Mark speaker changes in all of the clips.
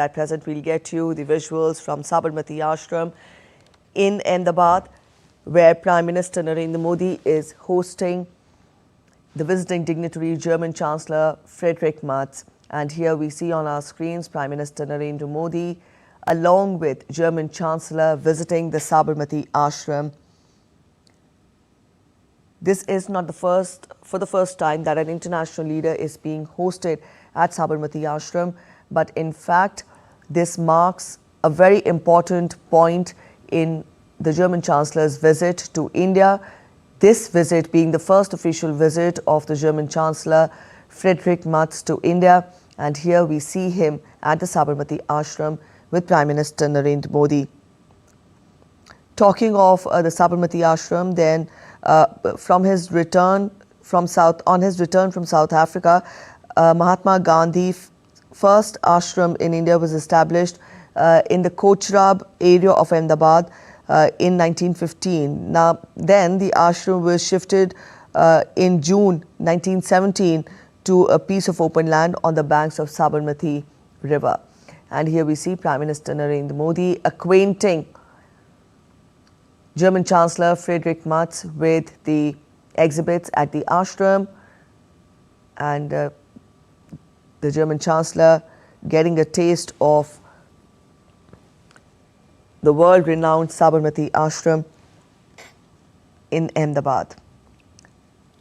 Speaker 1: At present, we'll get you the visuals from Sabarmati Ashram in Ahmedabad, where Prime Minister Narendra Modi is hosting the visiting dignitary German Chancellor Friedrich Merz. And here we see on our screens Prime Minister Narendra Modi along with German Chancellor visiting the Sabarmati Ashram. This is not for the first time that an international leader is being hosted at Sabarmati Ashram, but in fact, this marks a very important point in the German Chancellor's visit to India. This visit being the first official visit of the German Chancellor Friedrich Merz to India, and here we see him at the Sabarmati Ashram with Prime Minister Narendra Modi. Talking of the Sabarmati Ashram, then on his return from South Africa, Mahatma Gandhi's first ashram in India was established in the Kochrab area of Ahmedabad in 1915. Now, then the ashram was shifted in June 1917 to a piece of open land on the banks of Sabarmati River. And here we see Prime Minister Narendra Modi acquainting German Chancellor Friedrich Merz with the exhibits at the ashram, and the German Chancellor getting a taste of the world-renowned Sabarmati Ashram in Ahmedabad.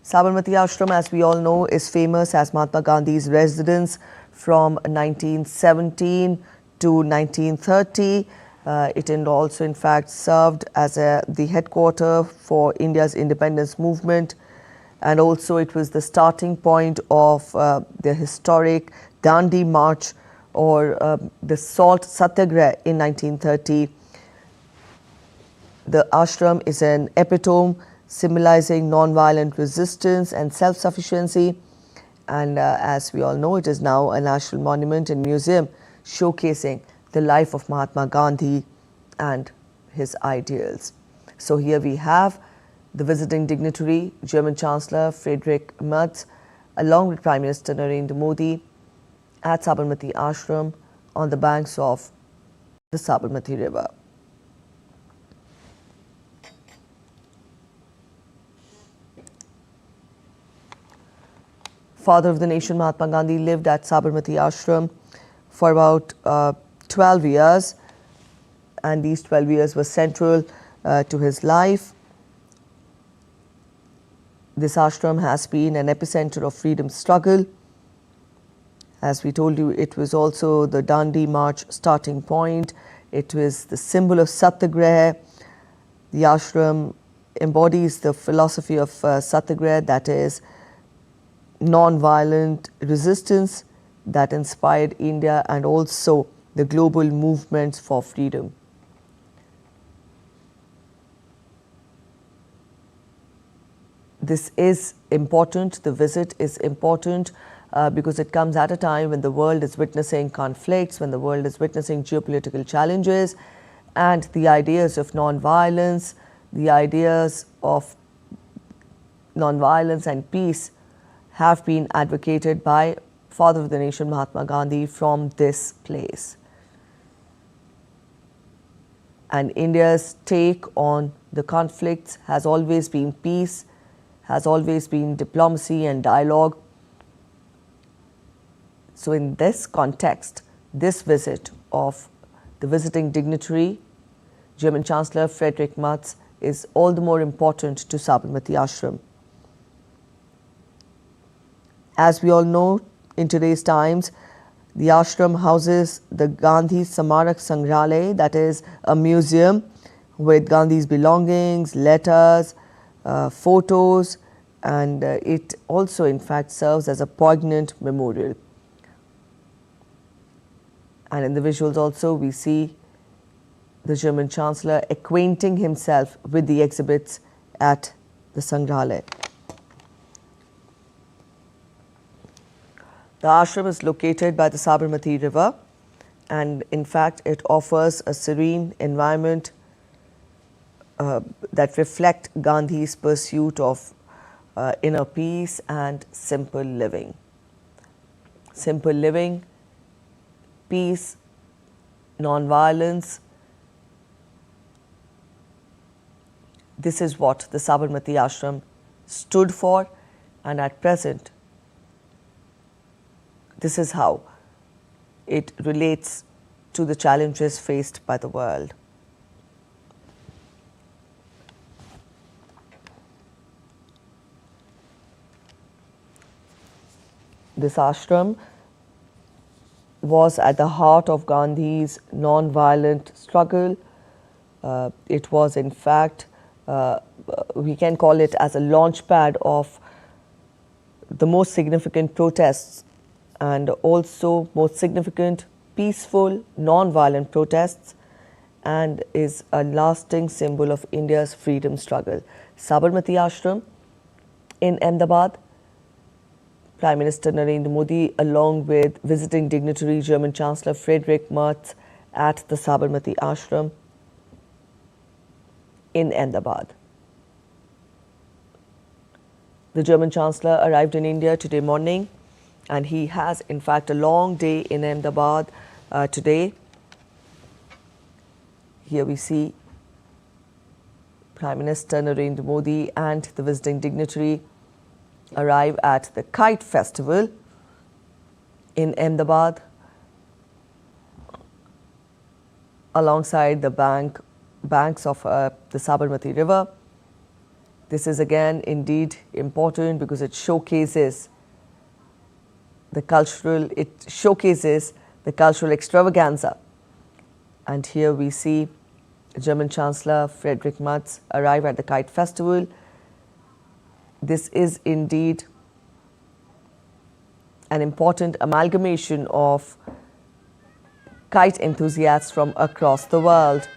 Speaker 1: Sabarmati Ashram, as we all know, is famous as Mahatma Gandhi's residence from 1917 to 1930. It also, in fact, served as the headquarters for India's independence movement, and also it was the starting point of the historic Dandi March or the Salt Satyagraha in 1930. The ashram is an epitome symbolizing non-violent resistance and self-sufficiency, and as we all know, it is now a national monument and museum showcasing the life of Mahatma Gandhi and his ideals. So here we have the visiting dignitary, German Chancellor Friedrich Merz, along with Prime Minister Narendra Modi at Sabarmati Ashram on the banks of the Sabarmati River. Father of the nation Mahatma Gandhi lived at Sabarmati Ashram for about 12 years, and these 12 years were central to his life. This ashram has been an epicenter of freedom struggle. As we told you, it was also the Dandi March starting point. It was the symbol of Satyagraha. The ashram embodies the philosophy of Satyagraha, that is, non-violent resistance that inspired India and also the global movements for freedom. This is important, the visit is important because it comes at a time when the world is witnessing conflicts, when the world is witnessing geopolitical challenges, and the ideas of non-violence, the ideas of non-violence and peace have been advocated by Father of the Nation Mahatma Gandhi from this place. And India's take on the conflicts has always been peace, has always been diplomacy and dialogue. So in this context, this visit of the visiting dignitary, German Chancellor Friedrich Merz, is all the more important to Sabarmati Ashram. As we all know, in today's times, the ashram houses the Gandhi Samarak Sangrahalaya, that is a museum with Gandhi's belongings, letters, photos, and it also in fact serves as a poignant memorial. And in the visuals also we see the German Chancellor acquainting himself with the exhibits at the Sangrahalaya. The ashram is located by the Sabarmati River, and in fact it offers a serene environment that reflect Gandhi's pursuit of inner peace and simple living. Simple living, peace, non-violence. This is what the Sabarmati Ashram stood for, and at present, this is how it relates to the challenges faced by the world. This ashram was at the heart of Gandhi's non-violent struggle. It was, in fact, we can call it as a launchpad of the most significant protests and also most significant peaceful, non-violent protests, and is a lasting symbol of India's freedom struggle. Sabarmati Ashram in Ahmedabad, Prime Minister Narendra Modi, along with visiting dignitary German Chancellor Friedrich Merz at the Sabarmati Ashram in Ahmedabad. The German Chancellor arrived in India today morning, and he has in fact a long day in Ahmedabad today. Here we see Prime Minister Narendra Modi and the visiting dignitary arrive at the Kite Festival in Ahmedabad alongside the banks of the Sabarmati River. This is again indeed important because it showcases the cultural extravaganza. And here we see German Chancellor Friedrich Merz arrive at the Kite Festival. This is indeed an important amalgamation of kite enthusiasts from across the world.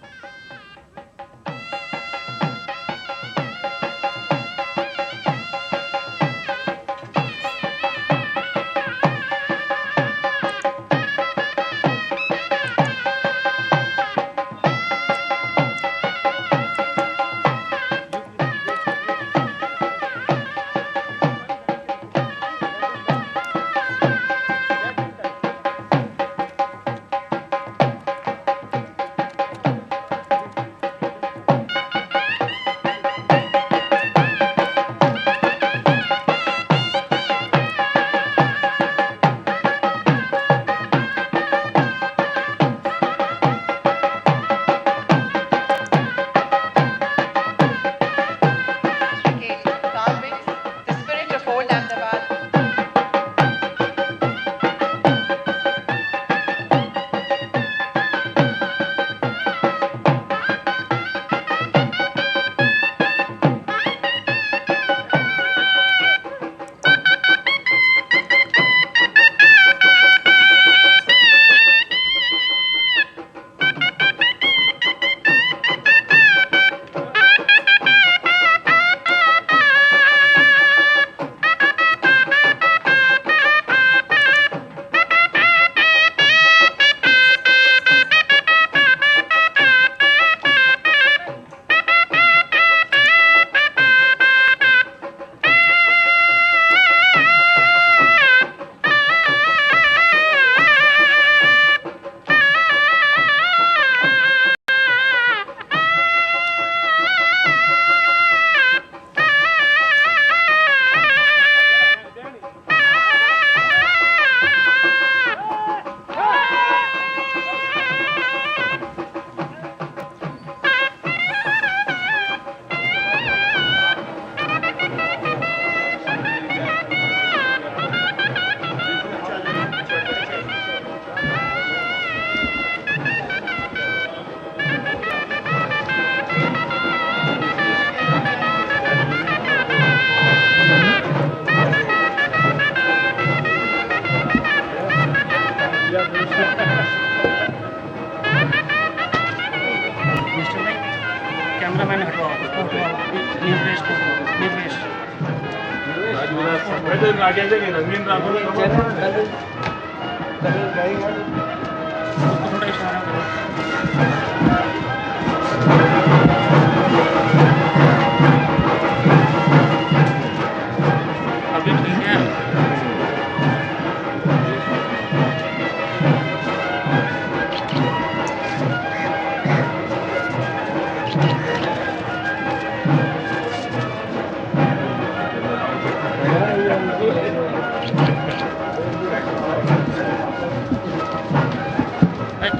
Speaker 2: This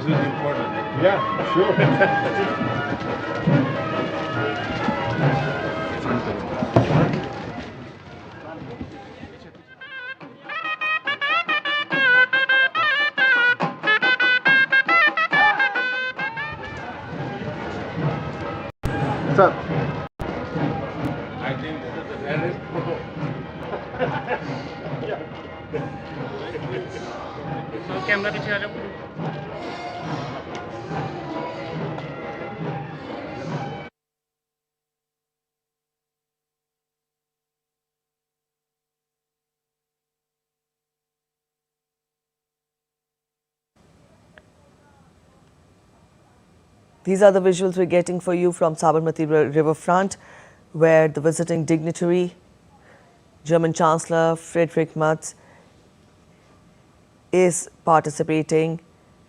Speaker 2: is important. Yeah, sure. Sir. I think this is the best.
Speaker 3: Camera पीछे आ जाओ.
Speaker 1: These are the visuals we're getting for you from Sabarmati riverfront, where the visiting dignitary, German Chancellor Friedrich Merz, is participating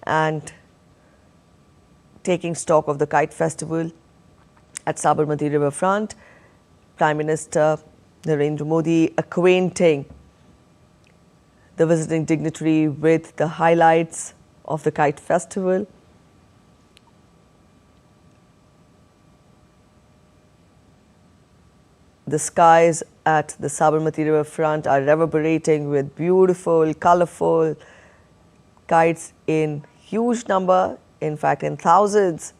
Speaker 1: and taking stock of the Kite Festival at Sabarmati riverfront. Prime Minister Narendra Modi acquainting the visiting dignitary with the highlights of the Kite Festival. The skies at the Sabarmati riverfront are reverberating with beautiful, colorful kites in huge number, in fact in thousands.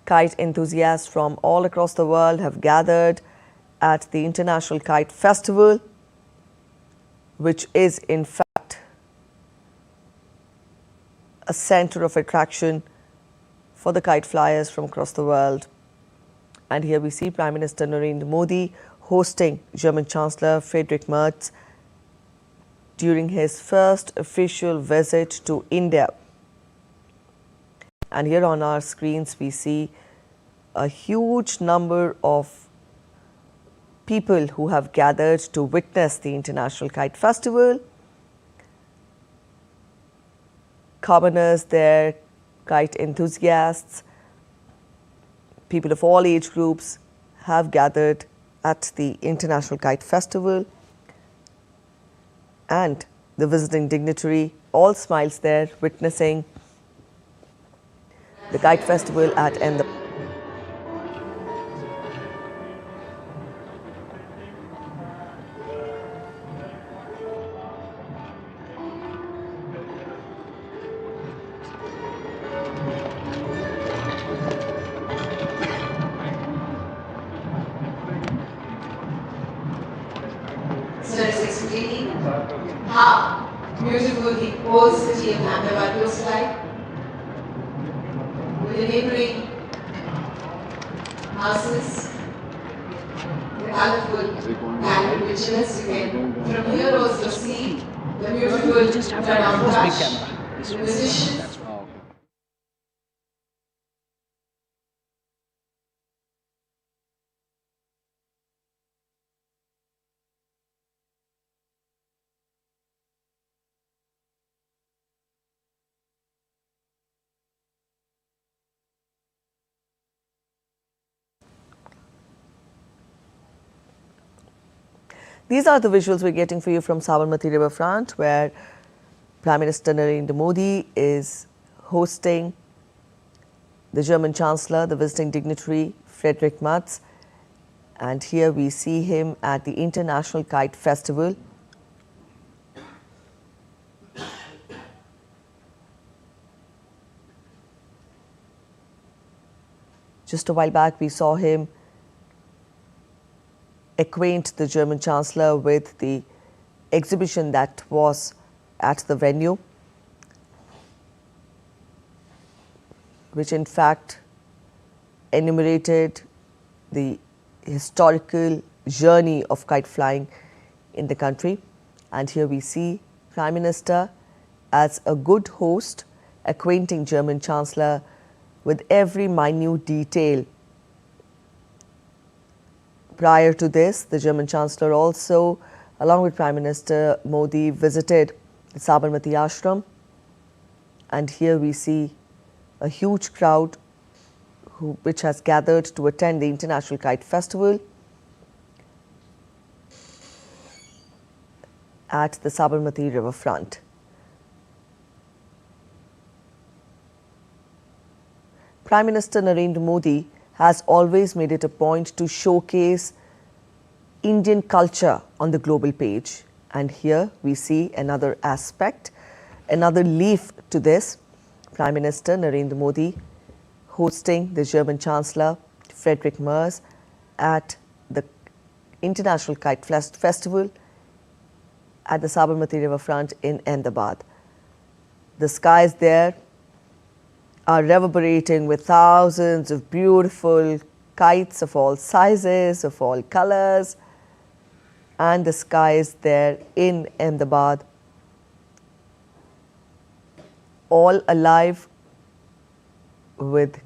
Speaker 1: Kite enthusiasts from all across the world have gathered at the International Kite Festival, which is in fact a center of attraction for the kite flyers from across the world. And here we see Prime Minister Narendra Modi hosting German Chancellor Friedrich Merz during his first official visit to India. And here on our screens we see a huge number of people who have gathered to witness the International Kite Festival. Commoners there, kite enthusiasts, people of all age groups have gathered at the International Kite Festival, and the visiting dignitary, all smiles there, witnessing the Kite Festival at Ahmedabad.
Speaker 4: Sir is explaining how beautiful the old city of Ahmedabad looks like, with the neighboring houses, the colorful pattern richness. You can from here also see the beautiful turnout touch, the musicians.
Speaker 1: These are the visuals we're getting for you from Sabarmati riverfront, where Prime Minister Narendra Modi is hosting the German Chancellor, the visiting dignitary Friedrich Merz, and here we see him at the International Kite Festival. Just a while back we saw him acquaint the German Chancellor with the exhibition that was at the venue, which in fact enumerated the historical journey of kite flying in the country. And here we see Prime Minister as a good host acquainting German Chancellor with every minute detail. Prior to this, the German Chancellor also, along with Prime Minister Modi, visited the Sabarmati Ashram, and here we see a huge crowd which has gathered to attend the International Kite Festival at the Sabarmati riverfront. Prime Minister Narendra Modi has always made it a point to showcase Indian culture on the global page. And here we see another aspect, another leaf to this. Prime Minister Narendra Modi hosting the German Chancellor Friedrich Merz at the International Kite Festival at the Sabarmati riverfront in Ahmedabad. The skies there are reverberating with thousands of beautiful kites of all sizes, of all colors, and the skies there in Ahmedabad all alive with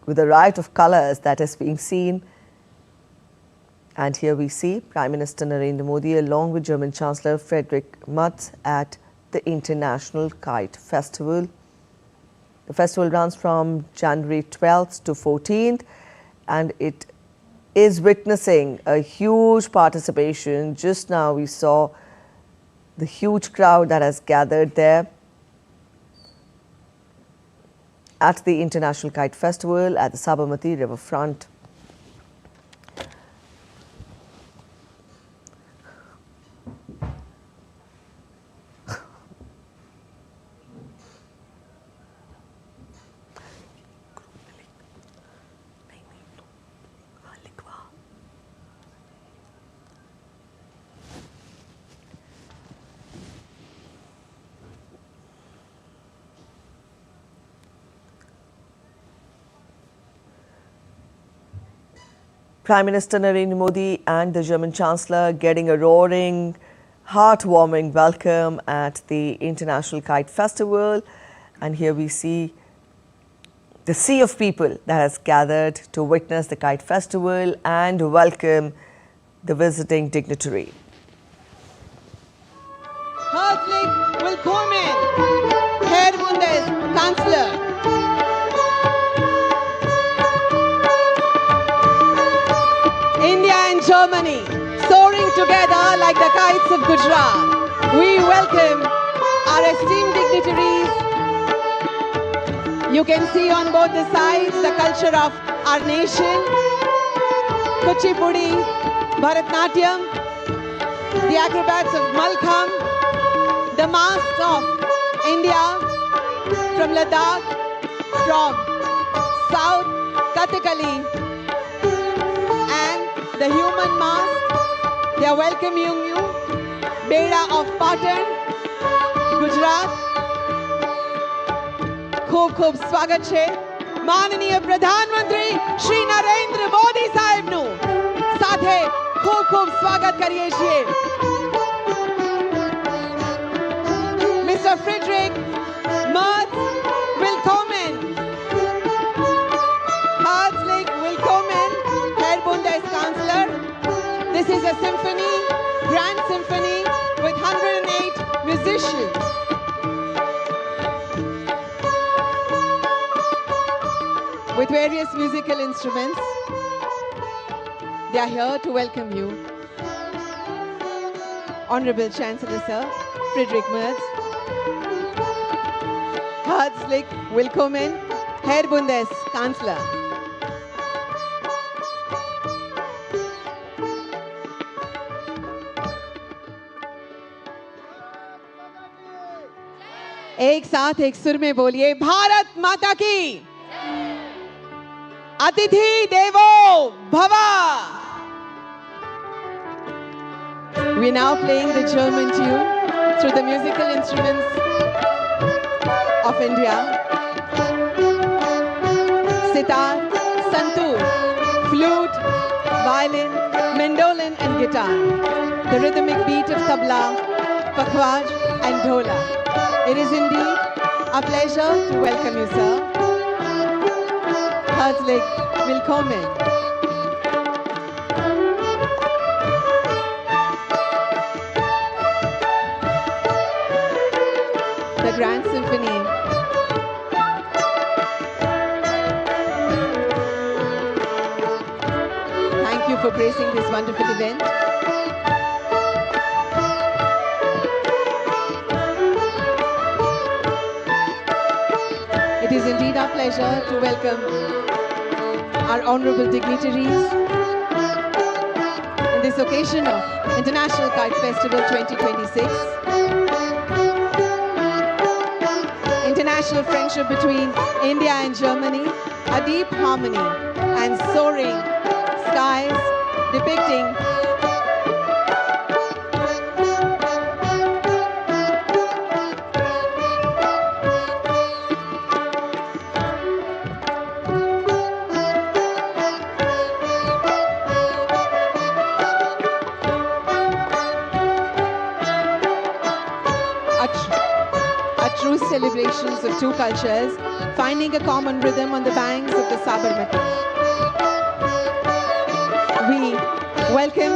Speaker 1: a riot of colors that is being seen. And here we see Prime Minister Narendra Modi along with German Chancellor Friedrich Merz at the International Kite Festival. The festival runs from January 12th to 14th, and it is witnessing a huge participation. Just now we saw the huge crowd that has gathered there at the International Kite Festival at the Sabarmati riverfront. Prime Minister Narendra Modi and the German Chancellor getting a roaring, heartwarming welcome at the International Kite Festival. And here we see the sea of people that has gathered to witness the Kite Festival and welcome the visiting dignitary.
Speaker 5: Herzlich willkommen, Herr Bundeskanzler. India and Germany soaring together like the kites of Gujarat. We welcome our esteemed dignitaries. You can see on both the sides the culture of our nation. Kuchipudi, Bharatnatyam, the acrobats of Malkham, the masks of India, from Ladakh, from South, Kathakali, the human mask. They are welcoming you. Beda of Patan, Gujarat. Khub khub swagat chhe. Mananiya Pradhan Mantri Shri Narendra Modi Sahib nu sathe khub khub swagat kariye chiye. Mr. Friedrich Merz, willkommen. Herzlich willkommen, Herr Bundeskanzler. This is a symphony, grand symphony with 108 musicians. With various musical instruments. They are here to welcome you. Honorable Chancellor Sir, Friedrich Merz. Herzlich willkommen, Herr Bundeskanzler. एक साथ एक सुर में बोलिए, भारत माता की, अतिथि देवो भवा. We are now playing the German tune through the musical instruments of India. Sitar, santoor, flute, violin, mandolin and guitar. The rhythmic beat of tabla, pakhwaj and dhola. It is indeed a pleasure to welcome you, sir. Herzlich willkommen. the Grand Symphony. Thank you for gracing this wonderful event. It is indeed our pleasure to welcome our honorable dignitaries in this occasion of International Kite Festival 2026. International friendship between India and Germany, a deep harmony and soaring skies depicting a true celebrations of two cultures, finding a common rhythm on the banks of the Sabarmati. We welcome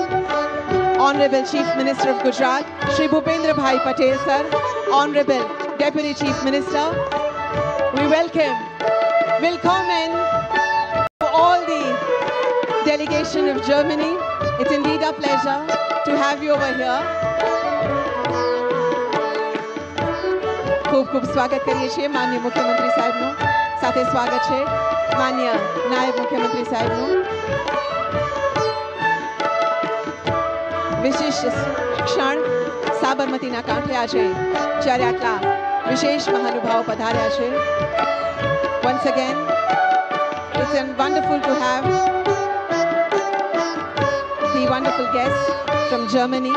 Speaker 5: Honorable Chief Minister of Gujarat, Shri Bhupendra Bhai Patel sir, Honorable Deputy Chief Minister. We willkommen to all the delegation of Germany. It's indeed a pleasure to have you over here. ખૂબ ખૂબ સ્વાગત કરીએ છીએ માનનીય મુખ્યમંત્રી સાહેબનું. સાથે સ્વાગત છે માનનીય નાયબ મુખ્યમંત્રી સાહેબનું. વિશિષ્ટ ક્ષણ સાબરમતીના કાંઠે આજે જ્યારે આટલા વિશેષ મહાનુભાવો પધાર્યા છે. Once again, it's wonderful to have the wonderful guests from Germany.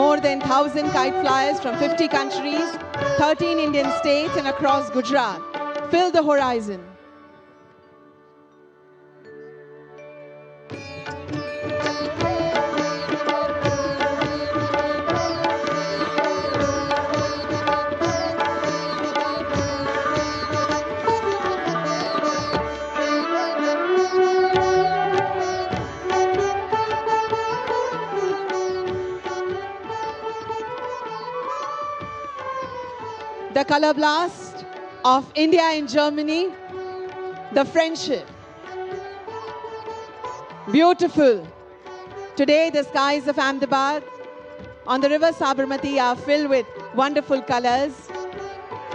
Speaker 5: More than 1,000 kite flyers from 50 countries, 13 Indian states and across Gujarat fill the horizon. The color blast of India and Germany, the friendship. Beautiful. Today the skies of Ahmedabad on the river Sabarmati are filled with wonderful colors,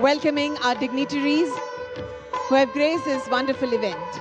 Speaker 5: welcoming our dignitaries who have graced this wonderful event.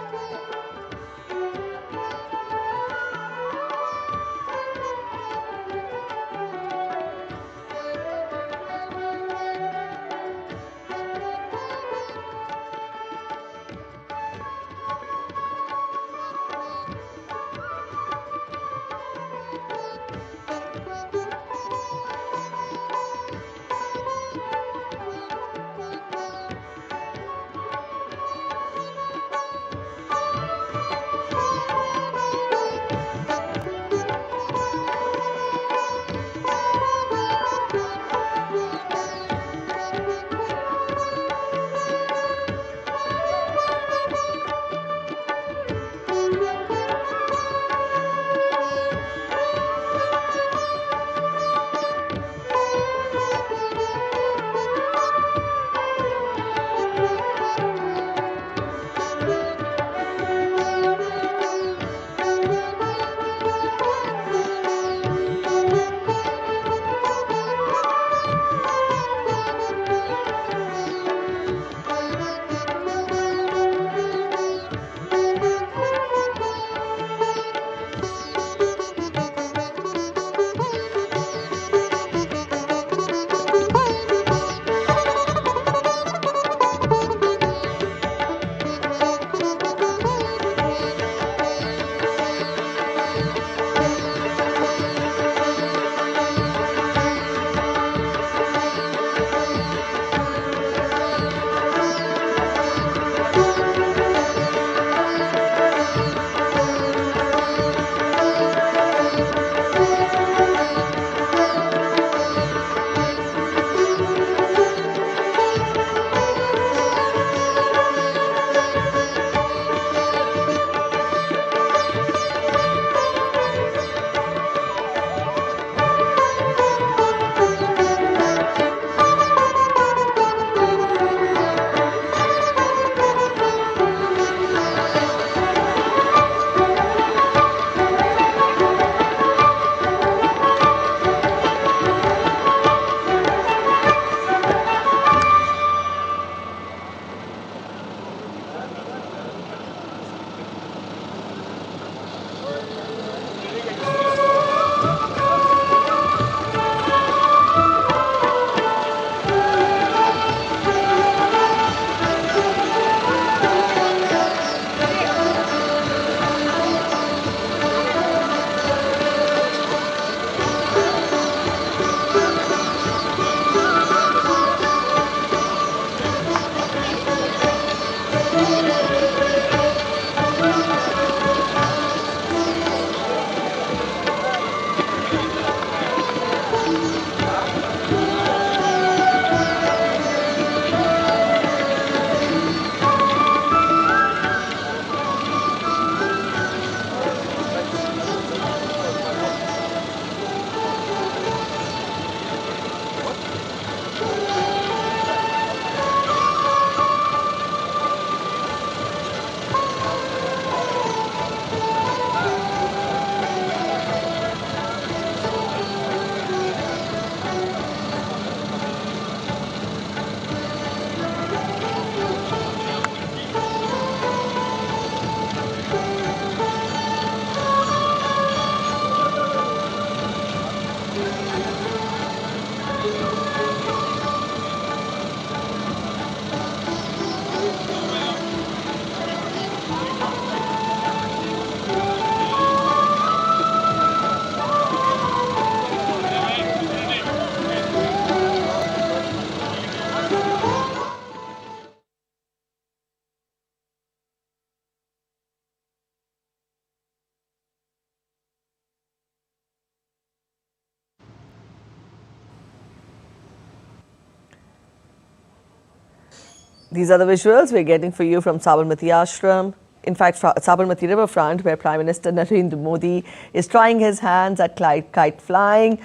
Speaker 1: These are the visuals we're getting for you from Sabarmati Ashram. In fact, Sabarmati riverfront, where Prime Minister Narendra Modi is trying his hands at kite flying.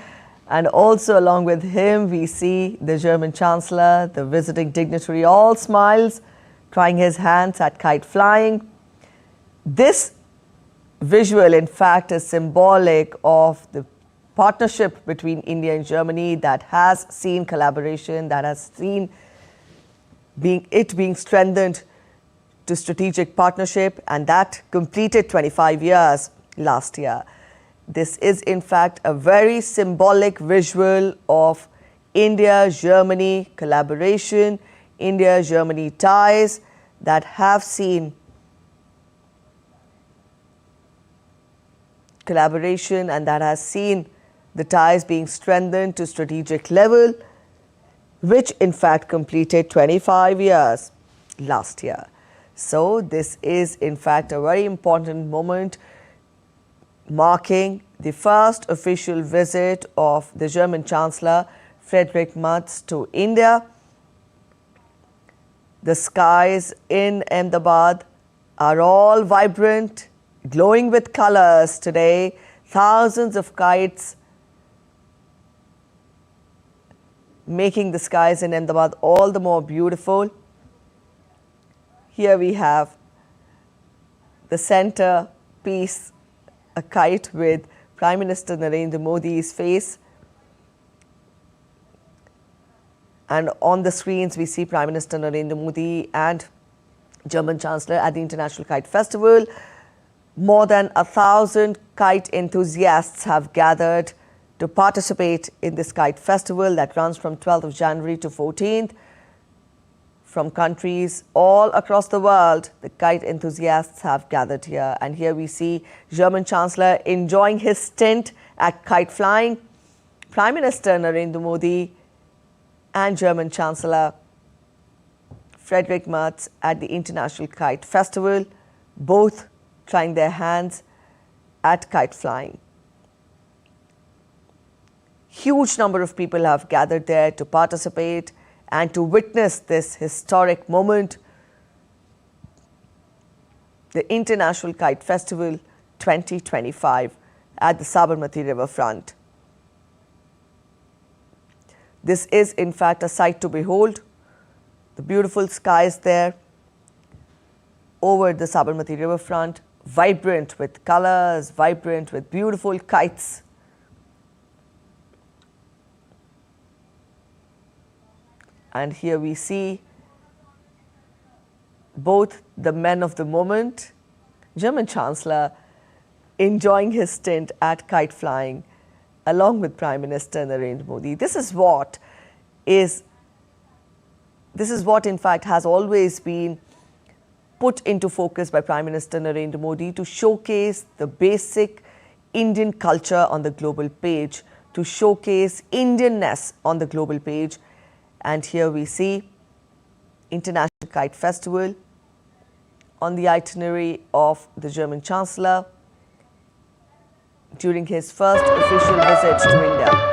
Speaker 1: And also along with him, we see the German Chancellor, the visiting dignitary, all smiles, trying his hands at kite flying. This visual, in fact, is symbolic of the partnership between India and Germany that has seen collaboration, that has seen being strengthened to strategic partnership, and that completed 25 years last year. This is in fact a very symbolic visual of India-Germany collaboration, India-Germany ties that have seen collaboration and that has seen the ties being strengthened to strategic level, which in fact completed 25 years last year. So this is in fact a very important moment marking the first official visit of the German Chancellor Friedrich Merz to India. The skies in Ahmedabad are all vibrant, glowing with colors today. Thousands of kites making the skies in Ahmedabad all the more beautiful. Here we have the center piece, a kite with Prime Minister Narendra Modi's face. And on the screens, we see Prime Minister Narendra Modi and German Chancellor at the International Kite Festival. More than 1,000 kite enthusiasts have gathered to participate in this kite festival that runs from 12th of January to 14th. From countries all across the world, the kite enthusiasts have gathered here. And here we see German Chancellor enjoying his stint at kite flying. Prime Minister Narendra Modi and German Chancellor Friedrich Merz at the International Kite Festival, both trying their hands at kite flying. Huge number of people have gathered there to participate and to witness this historic moment, the International Kite Festival 2025 at the Sabarmati riverfront. This is in fact a sight to behold. The beautiful skies there over the Sabarmati riverfront, vibrant with colors, vibrant with beautiful kites. And here we see both the men of the moment, German Chancellor enjoying his stint at kite flying along with Prime Minister Narendra Modi. This is what in fact has always been put into focus by Prime Minister Narendra Modi to showcase the basic Indian culture on the global page, to showcase Indianness on the global page. And here we see International Kite Festival on the itinerary of the German Chancellor during his first official visit to India.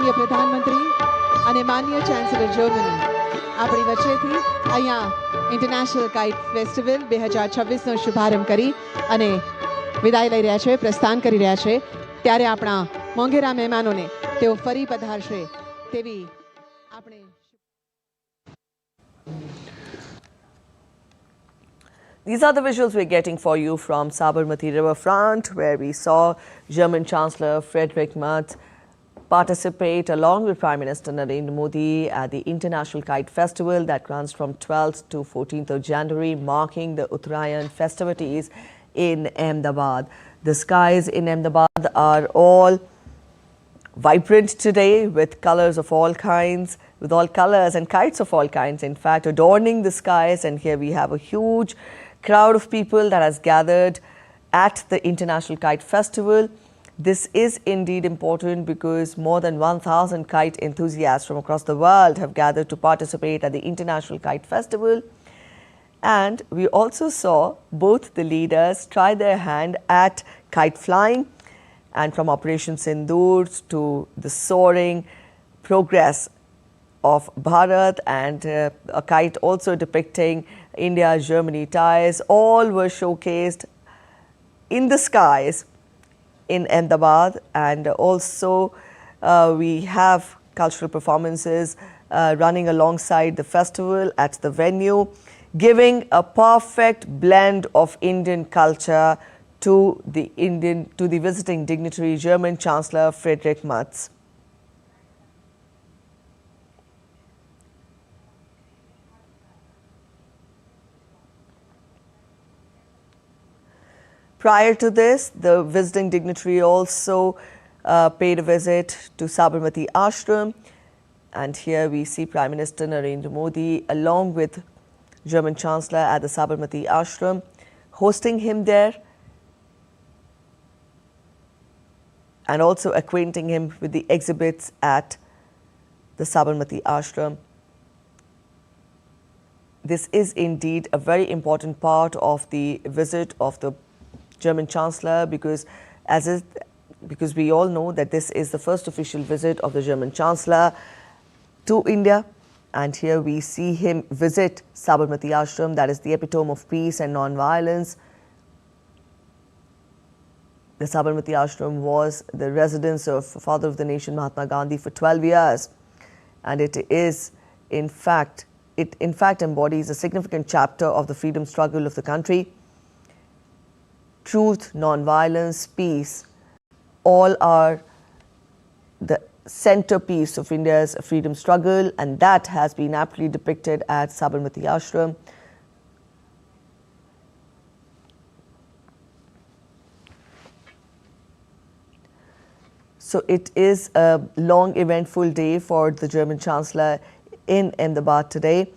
Speaker 5: માનનીય પ્રધાનમંત્રી અને માનનીય chancellor Germany આપણી વચ્ચેથી અહીંયા international kite festival 2026નો શુભારંભ કરી અને વિદાય લઈ રહ્યા છે, પ્રસ્થાન કરી રહ્યા છે. ત્યારે આપણા મોંઘેરા મહેમાનોને તેઓ ફરી પધારશે તેવી આપણે.
Speaker 1: These are the visuals we're getting for you from Sabarmati riverfront, where we saw German Chancellor Friedrich Merz participate along with Prime Minister Narendra Modi at the International Kite Festival that runs from 12th to 14th of January, marking the Uttarayan festivities in Ahmedabad. The skies in Ahmedabad are all vibrant today with colors of all kinds, with all colors and kites of all kinds, in fact, adorning the skies. And here we have a huge crowd of people that has gathered at the International Kite Festival. This is indeed important because more than 1,000 kite enthusiasts from across the world have gathered to participate at the International Kite Festival. And we also saw both the leaders try their hand at kite flying, and from Operation Sindoor to the soaring progress of Bharat and a kite also depicting India-Germany ties, all were showcased in the skies in Ahmedabad. And also we have cultural performances running alongside the festival at the venue, giving a perfect blend of Indian culture to the visiting dignitary German Chancellor Friedrich Merz. Prior to this, the visiting dignitary also paid a visit to Sabarmati Ashram, and here we see Prime Minister Narendra Modi along with German Chancellor at the Sabarmati Ashram, hosting him there and also acquainting him with the exhibits at the Sabarmati Ashram. This is indeed a very important part of the visit of the German Chancellor because we all know that this is the first official visit of the German Chancellor to India. And here we see him visit Sabarmati Ashram, that is the epitome of peace and non-violence. The Sabarmati Ashram was the residence of Father of the Nation Mahatma Gandhi for 12 years. And it in fact embodies a significant chapter of the freedom struggle of the country. Truth, non-violence, peace, all are the centerpiece of India's freedom struggle, and that has been aptly depicted at Sabarmati Ashram. So it is a long, eventful day for the German Chancellor in Ahmedabad today.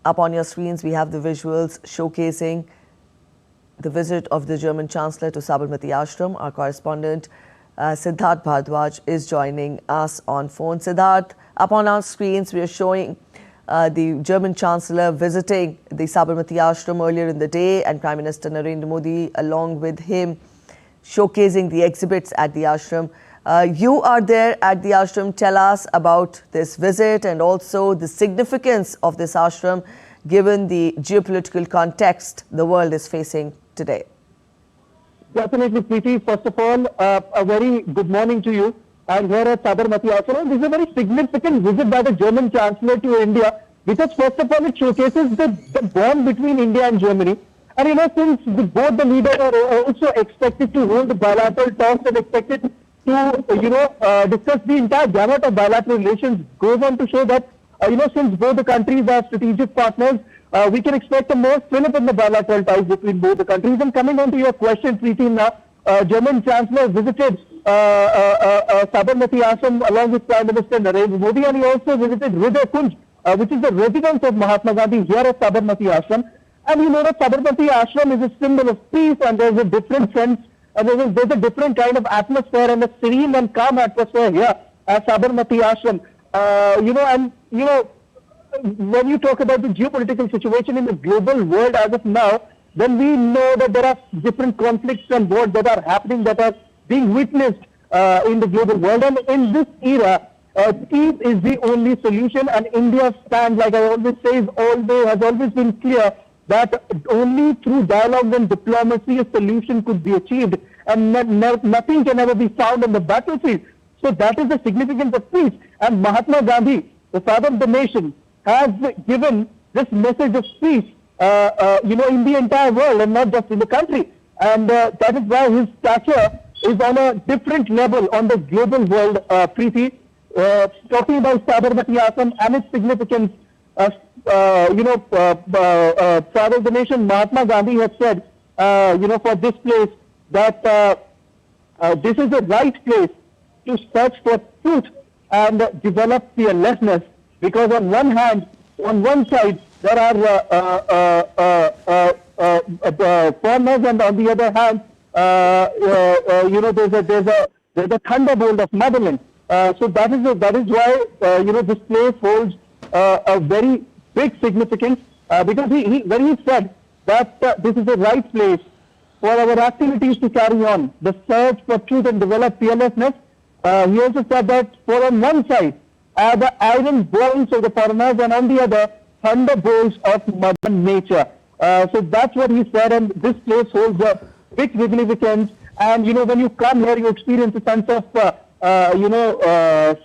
Speaker 1: Up on your screens, we have the visuals showcasing the visit of the German Chancellor to Sabarmati Ashram. Our correspondent Siddharth Bhardwaj is joining us on phone. Siddharth, up on our screens, we are showing the German Chancellor visiting the Sabarmati Ashram earlier in the day, and Prime Minister Narendra Modi along with him showcasing the exhibits at the ashram. You are there at the ashram. Tell us about this visit and also the significance of this ashram given the geopolitical context the world is facing today.
Speaker 6: Definitely, Preeti. First of all, a very good morning to you. I'm here at Sabarmati Ashram. This is a very significant visit by the German Chancellor to India because, first of all, it showcases the bond between India and Germany. And, you know, since both the leaders are also expected to hold the bilateral talks and expected to, discuss the entire gamut of bilateral relations, goes on to show that, since both the countries are strategic partners, we can expect a more fill-up in the bilateral ties between both the countries. And coming on to your question, Preeti, now, German Chancellor visited Sabarmati Ashram along with Prime Minister Narendra Modi, and he also visited Hriday Kunj, which is the residence of Mahatma Gandhi here at Sabarmati Ashram. And you know that Sabarmati Ashram is a symbol of peace, and there's a different sense, and there's a different kind of atmosphere and a serene and calm atmosphere here at Sabarmati Ashram. When you talk about the geopolitical situation in the global world as of now, then we know that there are different conflicts and wars that are happening, that are being witnessed in the global world. And in this era, Peace is the only solution, and India's stand, like I always say, has always been clear that only through dialogue and diplomacy a solution could be achieved, and nothing can ever be found on the battlefield. So that is the significance of peace. And Mahatma Gandhi, the father of the nation, has given this message of peace, in the entire world and not just in the country. And that is why his stature is on a different level on the global world, Preeti. Talking about Sabarmati Ashram and its significance, father of the nation, Mahatma Gandhi has said, for this place that this is the right place to search for truth and develop fearlessness. Because on one hand, on one side, there are foreigners, and on the other hand, there's a thunderbolt of motherland. So that is why this place holds a very big significance, because when he said that this is the right place for our activities to carry on, the search for truth and develop fearlessness. He also said that for on one side are the iron bones of the foreigners, and on the other thunderbolts of Mother Nature. So that's what he said, and this place holds a big significance. And when you come here, you experience a sense of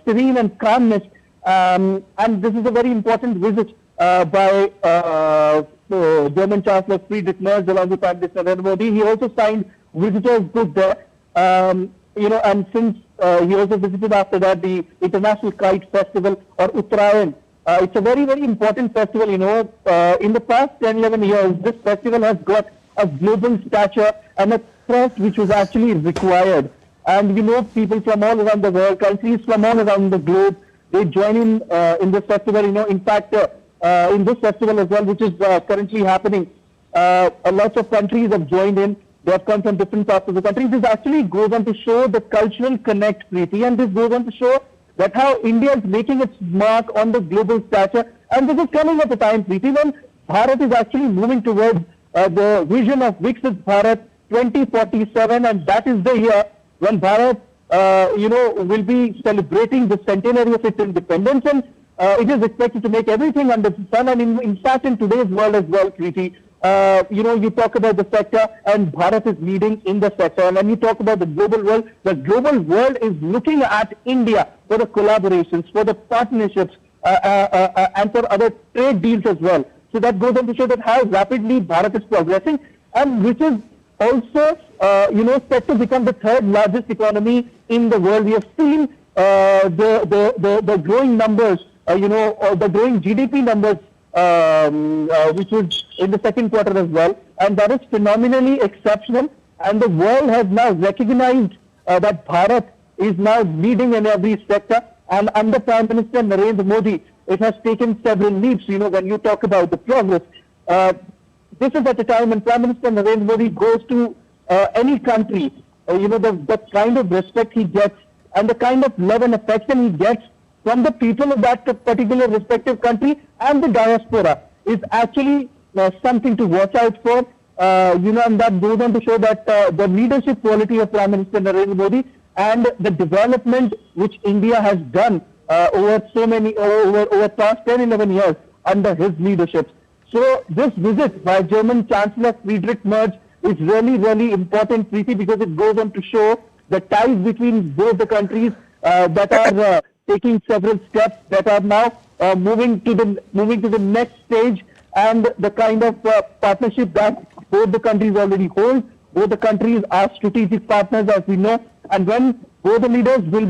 Speaker 6: serene and calmness. And this is a very important visit by German Chancellor Friedrich Merz along with Prime Minister Narendra Modi. He also signed visitors book there. And since he also visited after that the International Kite Festival, or Uttarayan. It's a very, very important festival. In the past 10-11 years, this festival has got a global stature and a thrust which was actually required. And people from all around the world, countries from all around the globe, they join in this festival. In fact, in this festival as well, which is currently happening, lots of countries have joined in. They have come from different parts of the country. This actually goes on to show the cultural connect, Preeti, and this goes on to show that how India is making its mark on the global stature. And this is coming at a time, Preeti, when Bharat is actually moving towards the vision of Viksit Bharat 2047, and that is the year when Bharat, will be celebrating the centenary of its independence, and it is expected to make everything under the sun. And in fact, in today's world as well, Preeti, you talk about the sector, and Bharat is leading in the sector. And when you talk about the global world is looking at India for the collaborations, for the partnerships, and for other trade deals as well. So that goes on to show that how rapidly Bharat is progressing, and which is also, set to become the third largest economy in the world. We have seen the growing numbers, the growing GDP numbers, which was in the second quarter as well, and that is phenomenally exceptional. And the world has now recognized that Bharat is now leading in every sector, and under Prime Minister Narendra Modi, it has taken several leaps. When you talk about the progress, this is at a time when Prime Minister Narendra Modi goes to any country, the kind of respect he gets and the kind of love and affection he gets from the people of that particular respective country and the diaspora is actually something to watch out for. And that goes on to show that the leadership quality of Prime Minister Narendra Modi and the development which India has done over past 10-11 years under his leadership. So this visit by German Chancellor Friedrich Merz is really, really important, Preeti, because it goes on to show the ties between both the countries that are taking several steps, that are now moving to the next stage, and the kind of partnership that both the countries already hold. Both the countries are strategic partners, as we know, and when both the leaders will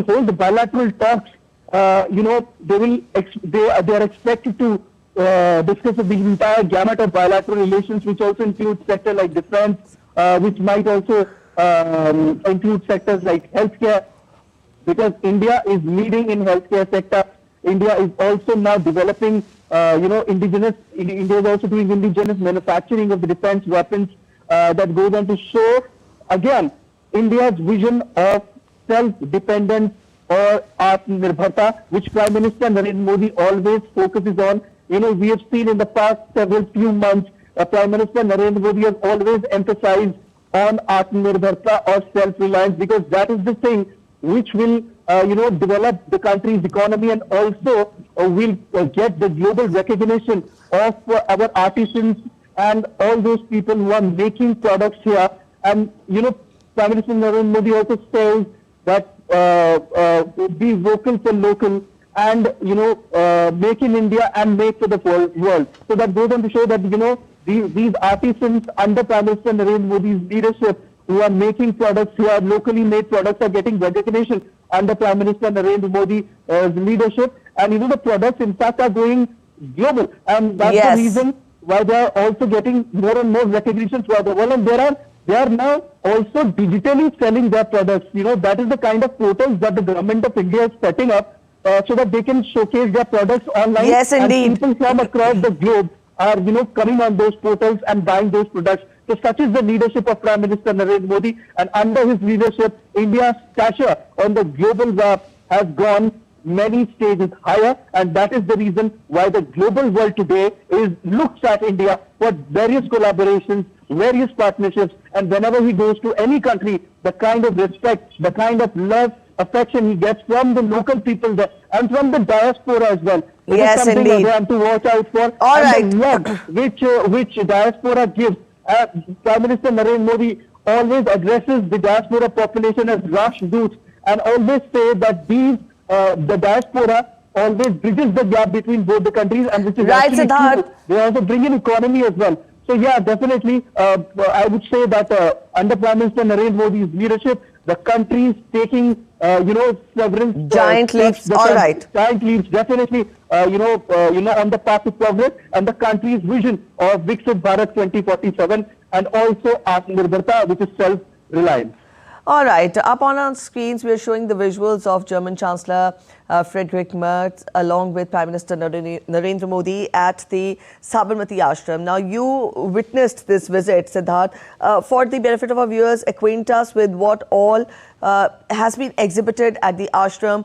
Speaker 6: hold the bilateral talks, they are expected to discuss the entire gamut of bilateral relations, which also includes sector like defense, which might also include sectors like healthcare, because India is leading in healthcare sector. India is also now developing, India is also doing indigenous manufacturing of the defense weapons. That goes on to show, again, India's vision of self-dependence or Atmanirbharta, which Prime Minister Narendra Modi always focuses on. We have seen in the past few months, Prime Minister Narendra Modi has always emphasized on Atmanirbharta or self-reliance, because that is the thing which will develop the country's economy, and also will get the global recognition of our artisans and all those people who are making products here. And, Prime Minister Narendra Modi also says that be vocal for local and, make in India and make for the world. So that goes on to show that, these artisans under Prime Minister Narendra Modi's leadership who are making products here, locally made products, are getting recognition under Prime Minister Narendra Modi's leadership. And, the products, in fact, are going global. And that's the reason why they are also getting more and more recognition throughout the world. And they are now also digitally selling their products. That is the kind of portals that the government of India is setting up so that they can showcase their products online.
Speaker 1: Yes, indeed.
Speaker 6: And people from across the globe are, coming on those portals and buying those products. So such is the leadership of Prime Minister Narendra Modi. And under his leadership, India's stature on the global map has gone many stages higher, and that is the reason why the global world today looks at India for various collaborations, various partnerships, and whenever he goes to any country, the kind of respect, the kind of love, affection he gets from the local people there and from the diaspora as well. It is something again to watch out for.
Speaker 1: All right.
Speaker 6: The love which diaspora gives. Prime Minister Narendra Modi always addresses the diaspora population as Rashtroots and always say that the diaspora always bridges the gap between both the countries, and which is actually true. They also bring in economy as well. So yeah, definitely, I would say that under Prime Minister Narendra Modi's leadership, the country is taking, several
Speaker 1: giant leaps. All right,
Speaker 6: giant leaps, definitely, on the path to progress, and the country's vision of Viksit Bharat 2047, and also Atmanirbharta, which is self-reliance.
Speaker 1: All right, up on our screens, we are showing the visuals of German Chancellor Friedrich Merz along with Prime Minister Narendra Modi at the Sabarmati Ashram. Now, you witnessed this visit, Siddharth. For the benefit of our viewers, acquaint us with what all has been exhibited at the ashram.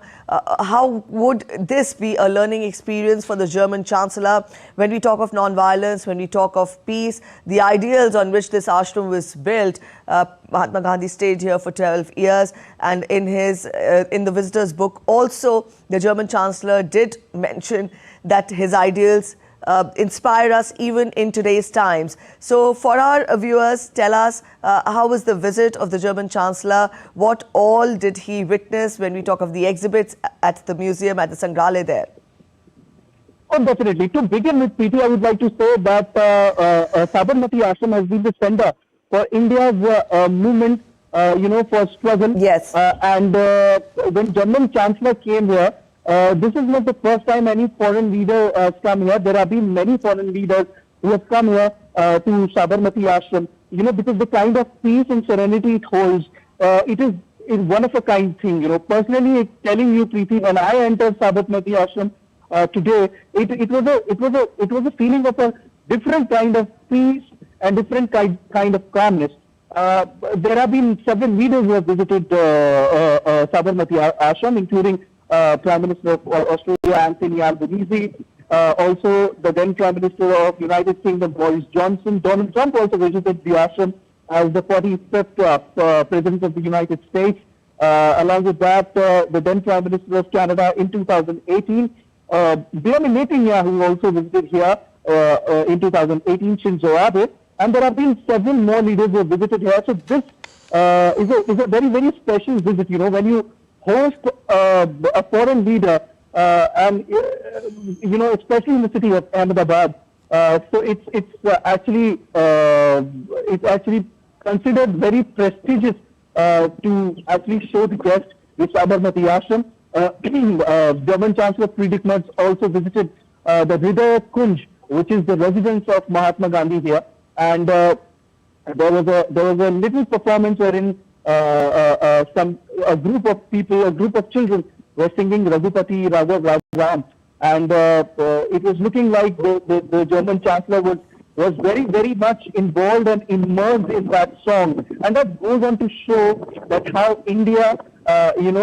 Speaker 1: How would this be a learning experience for the German Chancellor when we talk of non-violence, when we talk of peace, the ideals on which this ashram was built? Mahatma Gandhi stayed here for 12 years, and in the visitors book also the German Chancellor did mention that his ideals inspire us even in today's times. So for our viewers, tell us how was the visit of the German Chancellor? What all did he witness when we talk of the exhibits at the museum, at the Sangrahalaya there?
Speaker 6: Oh, definitely. To begin with, PT, I would like to say that Sabarmati Ashram has been the center for India's movement, for struggle.
Speaker 1: Yes.
Speaker 6: And when German Chancellor came here, this is not the first time any foreign leader has come here. There have been many foreign leaders who have come here to Sabarmati Ashram, because the kind of peace and serenity it holds, it is one of a kind thing. Personally, telling you, Preeti, when I entered Sabarmati Ashram today, it was a feeling of a different kind of peace and different kind of calmness. There have been several leaders who have visited Sabarmati Ashram, including Prime Minister of Australia, Anthony Albanese, also the then Prime Minister of United Kingdom, Boris Johnson. Donald Trump also visited the ashram as the 45th President of the United States. Along with that, the then Prime Minister of Canada in 2018, Benjamin Netanyahu also visited here in 2018, Shinzo Abe. And there have been several more leaders who have visited here. So this is a very, very special visit, when you host a foreign leader, and especially in the city of Ahmedabad. So it's actually considered very prestigious to actually show the guest the Sabarmati Ashram. German Chancellor Friedrich Merz also visited the Hridaya Kunj, which is the residence of Mahatma Gandhi here, and there was a little performance wherein a group of people, a group of children were singing Raghupati Raghav Ram, and it was looking like the German Chancellor was very, very much involved and immersed in that song, and that goes on to show that how India, is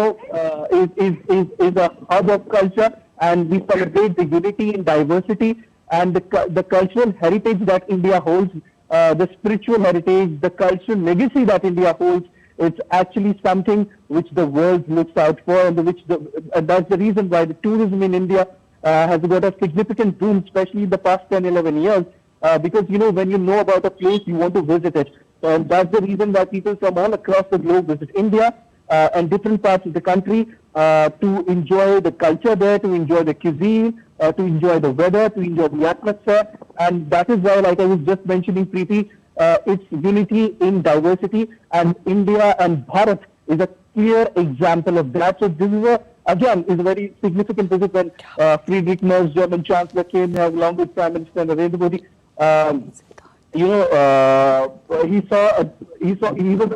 Speaker 6: a hub of culture, and we celebrate the unity in diversity and the cultural heritage that India holds, the spiritual heritage, the cultural legacy that India holds. It's actually something which the world looks out for, and that's the reason why the tourism in India has got a significant boom, especially in the past 10, 11 years. Because, when you know about a place, you want to visit it. And that's the reason why people from all across the globe visit India and different parts of the country to enjoy the culture there, to enjoy the cuisine, to enjoy the weather, to enjoy the atmosphere. And that is why, like I was just mentioning, Preeti, it's unity in diversity, and India and Bharat is a clear example of that. So this is again a very significant visit when Friedrich Merz, German Chancellor, came here along with Prime Minister Narendra Modi. He was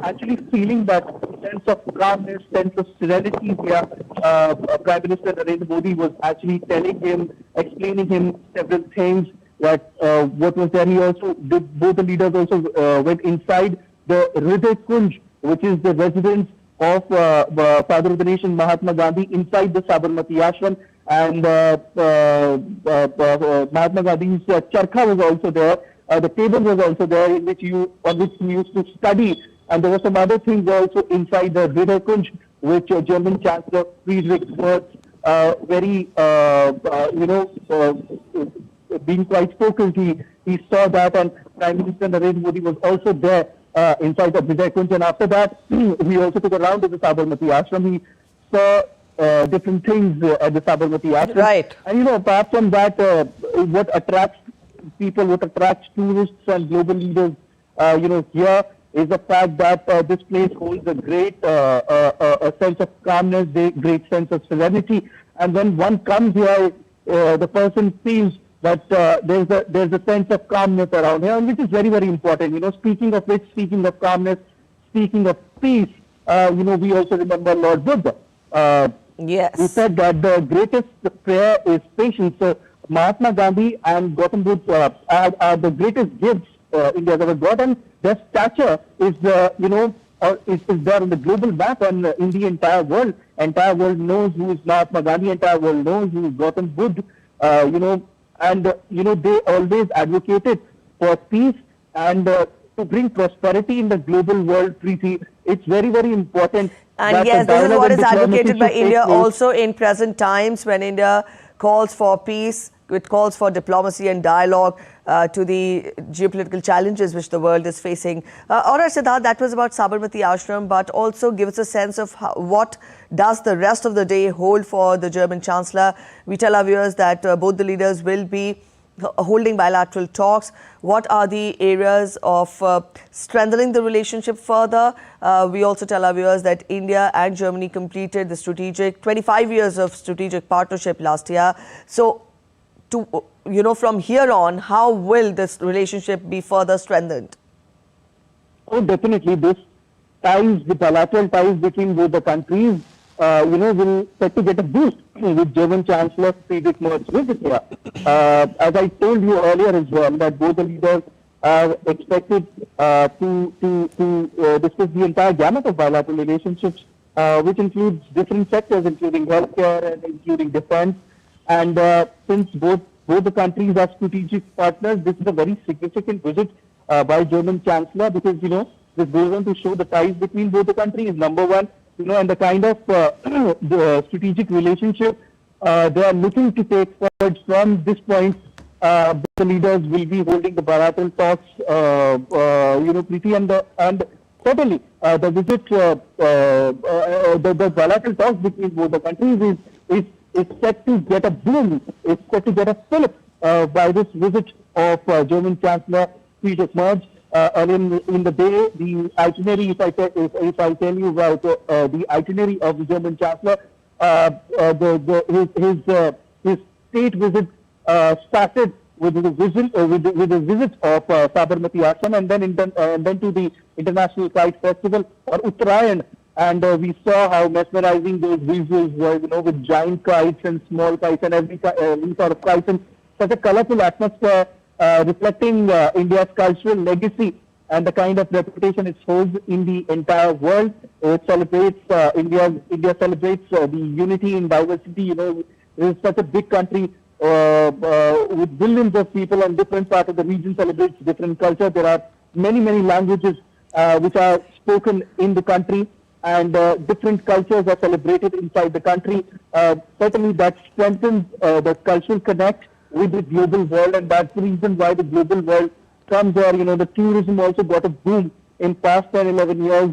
Speaker 6: actually feeling that sense of calmness, sense of serenity here. Prime Minister Narendra Modi was actually telling him, explaining him several things. That what was there. He also did. Both the leaders also went inside the Hriday Kunj, which is the residence of Father of the Nation Mahatma Gandhi, inside the Sabarmati Ashram, and Mahatma Gandhi's charkha was also there. The table was also there on which he used to study, and there were some other things also inside the Hriday Kunj, which German Chancellor Friedrich Merz, being quite focused, he saw that, and Prime Minister Narendra Modi was also there inside the Hriday Kunj. And after that, he also took a round of the Sabarmati Ashram. He saw different things at the Sabarmati Ashram.
Speaker 1: Right.
Speaker 6: And apart from that, what attracts people, what attracts tourists and global leaders, here is the fact that this place holds a great a sense of calmness, a great sense of serenity. And when one comes here, the person feels that there's a sense of calmness around here, which is very, very important. Speaking of which, speaking of calmness, speaking of peace, we also remember Lord Buddha.
Speaker 1: Yes.
Speaker 6: He said that the greatest prayer is patience. So Mahatma Gandhi and Gautam Buddha are the greatest gifts India has ever got, and their stature is, is there on the global map and in the entire world. Entire world knows who is Mahatma Gandhi. Entire world knows who is Gautam Buddha. And they always advocated for peace and to bring prosperity in the global world. Preeti, it's very, very important.
Speaker 1: And yes, this is what is advocated by India also in present times, when India calls for peace, it calls for diplomacy and dialogue to the geopolitical challenges which the world is facing. All right, Siddharth, that was about Sabarmati Ashram, but also give us a sense of what does the rest of the day hold for the German Chancellor. We tell our viewers that both the leaders will be holding bilateral talks. What are the areas of strengthening the relationship further? We also tell our viewers that India and Germany completed the 25 years of strategic partnership last year. So, from here on, how will this relationship be further strengthened?
Speaker 6: Oh, definitely. This ties, the bilateral ties between both the countries, will set to get a boost with German Chancellor Friedrich Merz visit here. As I told you earlier as well, that both the leaders are expected to discuss the entire gamut of bilateral relationships, which includes different sectors, including healthcare and including defense. And since both the countries are strategic partners, this is a very significant visit by German Chancellor, because this goes on to show the ties between both the countries. Number one, and the kind of the strategic relationship they are looking to take forward. From this point, the leaders will be holding the bilateral talks, Preeti, and certainly the visit, the bilateral talks between both the countries is set to get a boom, is set to get a fillip by this visit of German Chancellor Friedrich Merz. Earlier in the day, the itinerary, if I tell you about the itinerary of the German Chancellor, his state visit started with the visit of Sabarmati Ashram, and then to the International Kite Festival, or Uttarayan. And we saw how mesmerizing those visuals were, with giant kites and small kites and every sort of kites, and such a colorful atmosphere, reflecting India's cultural legacy and the kind of reputation it holds in the entire world. It celebrates India celebrates the unity in diversity. It is such a big country with billions of people, and different parts of the region celebrates different culture. There are many languages which are spoken in the country, and different cultures are celebrated inside the country. Certainly that strengthens the cultural connect with the global world, and that's the reason why the global world comes here. The tourism also got a boom in past 10, 11 years.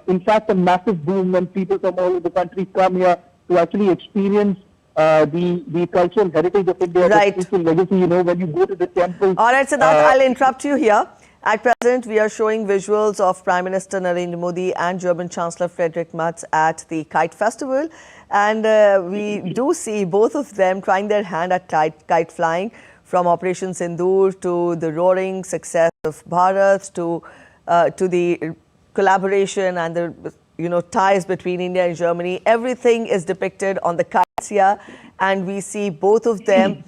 Speaker 6: In fact, a massive boom when people from all over the country come here to actually experience the cultural heritage of India,
Speaker 1: Right.
Speaker 6: the spiritual legacy. When you go to the temples.
Speaker 1: All right, Siddharth, I'll interrupt you here. At present, we are showing visuals of Prime Minister Narendra Modi and German Chancellor Friedrich Merz at the Kite Festival. And we do see both of them trying their hand at kite flying, from Operation Sindoor to the roaring success of Bharat to the collaboration and the ties between India and Germany. Everything is depicted on the kites here, and we see both of them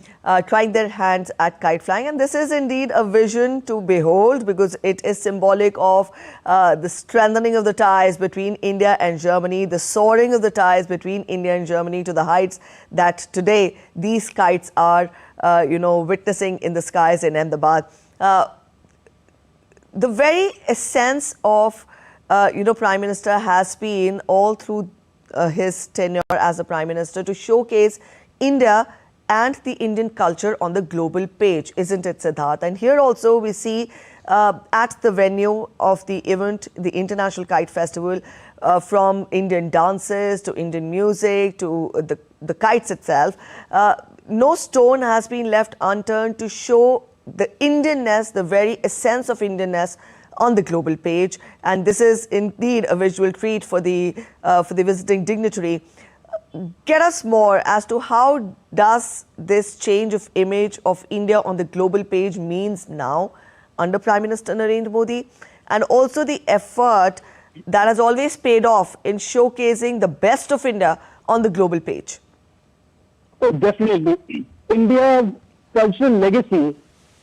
Speaker 1: trying their hands at kite flying. And this is indeed a vision to behold, because it is symbolic of the strengthening of the ties between India and Germany, the soaring of the ties between India and Germany to the heights that today these kites are, witnessing in the skies in Ahmedabad. The very essence of Prime Minister has been all through his tenure as a Prime Minister to showcase India and the Indian culture on the global page, isn't it, Siddharth? And here also we see at the venue of the event, the International Kite Festival, from Indian dances to Indian music to the kites itself, no stone has been left unturned to show the Indianness, the very essence of Indianness on the global page. And this is indeed a visual treat for the visiting dignitary. Get us more as to how does this change of image of India on the global page means now under Prime Minister Narendra Modi, and also the effort that has always paid off in showcasing the best of India on the global page.
Speaker 6: Oh, definitely. India's cultural legacy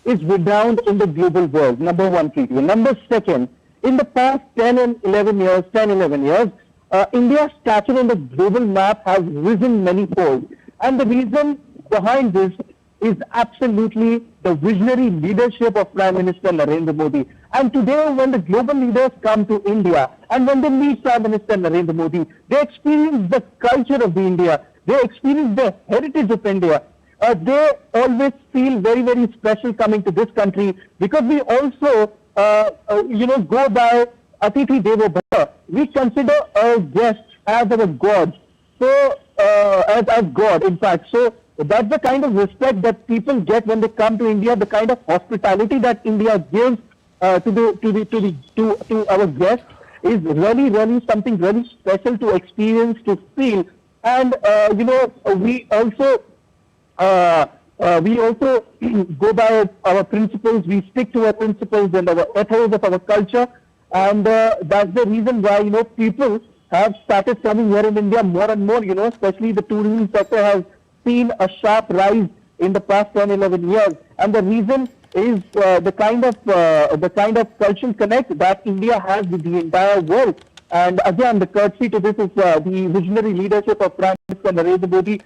Speaker 6: is renowned in the global world, number one, Preeti. Number second, in the past 10 and 11 years, India's stature on the global map has risen many-fold. And the reason behind this is absolutely the visionary leadership of Prime Minister Narendra Modi. And today, when the global leaders come to India and when they meet Prime Minister Narendra Modi, they experience the culture of India, they experience the heritage of India. They always feel very, very special coming to this country, because we also, go by Atithi Devo Bhava. We consider our guests as our gods. So, as God, in fact. So, that's the kind of respect that people get when they come to India, the kind of hospitality that India gives to our guests is really, really something really special to experience, to feel. And, we also go by our principles, we stick to our principles and our ethos of our culture. And that's the reason why, people have started coming here in India more and more, especially the tourism sector has seen a sharp rise in the past 10, 11 years. And the reason is the kind of cultural connect that India has with the entire world. And again, the courtesy to this is the visionary leadership of Prime Minister Narendra Modi.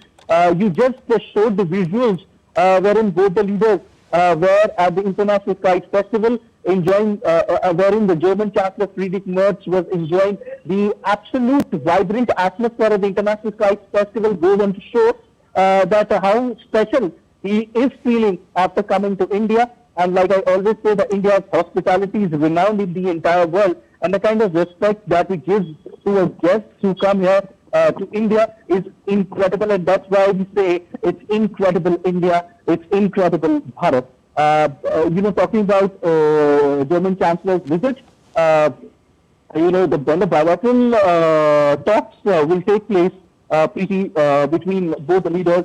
Speaker 6: You just showed the visuals wherein both the leaders were at the International Kite Festival, enjoying, wherein the German Chancellor Friedrich Merz was enjoying the absolute vibrant atmosphere of the International Kite Festival. Goes on to show that how special he is feeling after coming to India. And like I always say, that India's hospitality is renowned in the entire world, and the kind of respect that we give to our guests who come here to India is incredible, and that's why we say it's incredible India, it's incredible Bharat. Talking about German Chancellor's visit, the bilateral talks will take place between both the leaders.